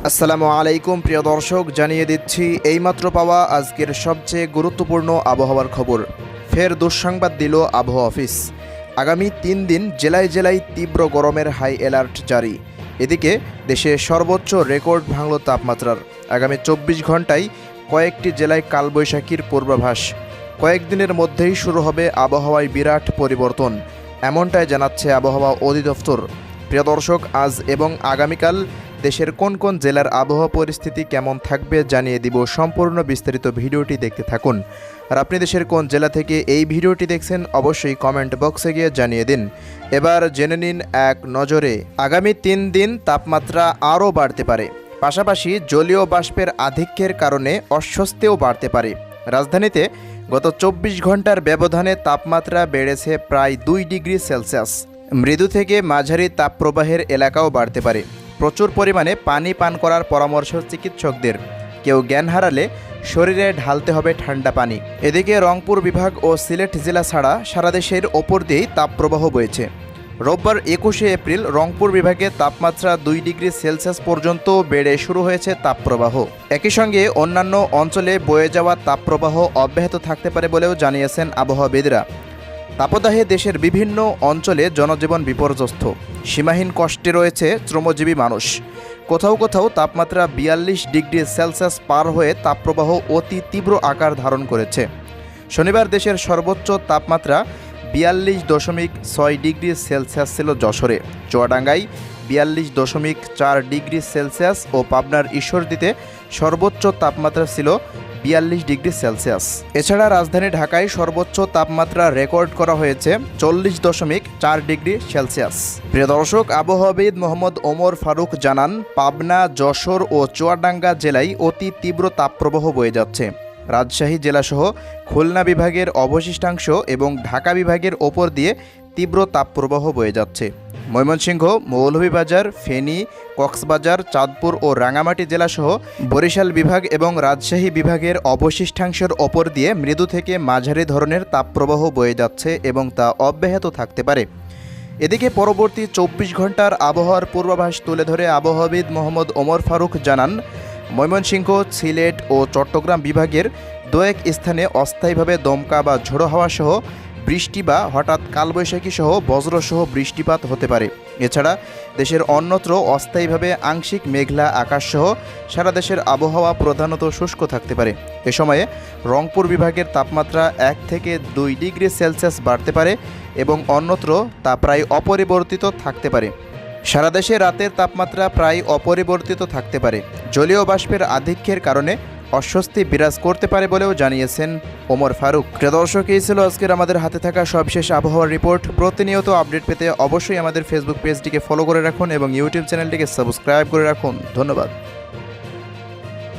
আসসালামু আলাইকুম প্রিয় দর্শক, জানিয়ে দিচ্ছি এইমাত্র পাওয়া আজকের সবচেয়ে গুরুত্বপূর্ণ আবহাওয়ার খবর। ফের দুঃসংবাদ দিল আবহাওয়া অফিস। আগামী 3 দিন জেলায় জেলায় তীব্র গরমের হাই অ্যালার্ট জারি। এদিকে দেশে সর্বোচ্চ রেকর্ড ভাঙল তাপমাত্রার। আগামী 24 ঘন্টায় কয়েকটি জেলায় কালবৈশাখীর পূর্বাভাস। কয়েকদিনের মধ্যেই শুরু হবে আবহাওয়ায় বিরাট পরিবর্তন, এমনটাই জানাচ্ছে আবহাওয়া অধিদপ্তর। প্রিয় দর্শক, আজ এবং আগামীকাল দেশের কোন কোন জেলার আবহাওয়া পরিস্থিতি কেমন থাকবে জানিয়ে দিব। সম্পূর্ণ বিস্তারিত ভিডিওটি দেখতে থাকুন। আর আপনি দেশের কোন জেলা থেকে এই ভিডিওটি দেখছেন অবশ্যই কমেন্ট বক্সে গিয়ে জানিয়ে দিন। এবার জেনে নিন এক নজরে আগামী 3 দিন তাপমাত্রা আরও বাড়তে পারে। পাশাপাশি জলীয় বাষ্পের আধিক্যের কারণে অস্বস্তিও বাড়তে পারে। রাজধানীতে গত 24 ঘন্টার ব্যবধানে তাপমাত্রা বেড়েছে প্রায় 2 ডিগ্রি সেলসিয়াস। মৃদু থেকে মাঝারি তাপপ্রবাহের এলাকাও বাড়তে পারে। প্রচুর পরিমাণে পানি পান করার পরামর্শ চিকিৎসকদের। কেউ জ্ঞান হারালে শরীরে ঢালতে হবে ঠান্ডা পানি। এদিকে রংপুর বিভাগ ও সিলেট জেলা ছাড়া সারা দেশের ওপর দিয়েই তাপপ্রবাহ বইছে। রোববার 21শে এপ্রিল রংপুর বিভাগে তাপমাত্রা 2 ডিগ্রি সেলসিয়াস পর্যন্ত বেড়ে শুরু হয়েছে তাপপ্রবাহ। একই সঙ্গে অন্যান্য অঞ্চলে বয়ে যাওয়া তাপপ্রবাহ অব্যাহত থাকতে পারে বলেও জানিয়েছেন আবহাওয়াবিদরা। তাপদাহে দেশের বিভিন্ন অঞ্চলে জনজীবন বিপর্যস্ত। সীমাহীন কষ্টে রয়েছে শ্রমজীবী মানুষ। কোথাও কোথাও তাপমাত্রা 42 ডিগ্রি সেলসিয়াস পার হয়ে তাপপ্রবাহ অতি তীব্র আকার ধারণ করেছে। শনিবার দেশের সর্বোচ্চ তাপমাত্রা 42.6 ডিগ্রি সেলসিয়াস ছিল যশোরে, চুয়াডাঙ্গায় 42.4 ডিগ্রি সেলসিয়াস ও পাবনার ঈশ্বরদীতে সর্বোচ্চ তাপমাত্রা ছিল 42 ডিগ্রি সেলসিয়াস। এছাড়া রাজধানী ঢাকায় সর্বোচ্চ তাপমাত্রা রেকর্ড করা হয়েছে 40.4 ডিগ্রি সেলসিয়াস। প্রিয় দর্শক, আবহাওয়াবিদ মোহাম্মদ ওমর ফারুক জানান, পাবনা, যশোর ও চুয়াডাঙ্গা জেলায় অতি তীব্র তাপপ্রবাহ বয়ে যাচ্ছে। রাজশাহী জেলাসহ খুলনা বিভাগের অবশিষ্টাংশ এবং ঢাকা বিভাগের ওপর দিয়ে তীব্র তাপপ্রবাহ বয়ে যাচ্ছে। ময়মনসিংহ, মৌলভীবাজার, ফেনী, কক্সবাজার, চাঁদপুর ও রাঙামাটি জেলাসহ বরিশাল বিভাগ এবং রাজশাহী বিভাগের অবশিষ্টাংশের ওপর দিয়ে মৃদু থেকে মাঝারি ধরনের তাপপ্রবাহ বয়ে যাচ্ছে এবং তা অব্যাহত থাকতে পারে। এদিকে পরবর্তী 24 ঘন্টার আবহাওয়ার পূর্বাভাস তুলে ধরে আবহাওয়াবিদ মোহাম্মদ ওমর ফারুক জানান, ময়মনসিংহ, সিলেট ও চট্টগ্রাম বিভাগের দু-এক স্থানে অস্থায়ীভাবে দমকা বা ঝোড়ো হাওয়া সহ বৃষ্টি বা হঠাৎ কালবৈশাখী সহ বজ্রসহ বৃষ্টিপাত হতে পারে। এছাড়া দেশের অন্যত্র অস্থায়ীভাবে আংশিক মেঘলা আকাশ সহ সারা দেশের আবহাওয়া প্রধানত শুষ্ক থাকতে পারে। এ সময়ে রংপুর বিভাগের তাপমাত্রা 1 থেকে 2 ডিগ্রি সেলসিয়াস বাড়তে পারে এবং অন্যত্র তা প্রায় অপরিবর্তিত থাকতে পারে। সারা দেশে রাতের তাপমাত্রা প্রায় অপরিবর্তিত থাকতে পারে। জলীয় বাষ্পের আধিক্যের কারণে অস্বস্তি বিরাজ করতে পারে বলেও জানিয়েছেন ওমর ফারুক। প্রিয় দর্শক, এই ছিল আজকের আমাদের হাতে থাকা সবশেষ আবহাওয়ার রিপোর্ট। প্রতিনিয়ত আপডেট পেতে অবশ্যই আমাদের ফেসবুক পেজটিকে ফলো করে রাখুন এবং ইউটিউব চ্যানেলটিকে সাবস্ক্রাইব করে রাখুন। ধন্যবাদ।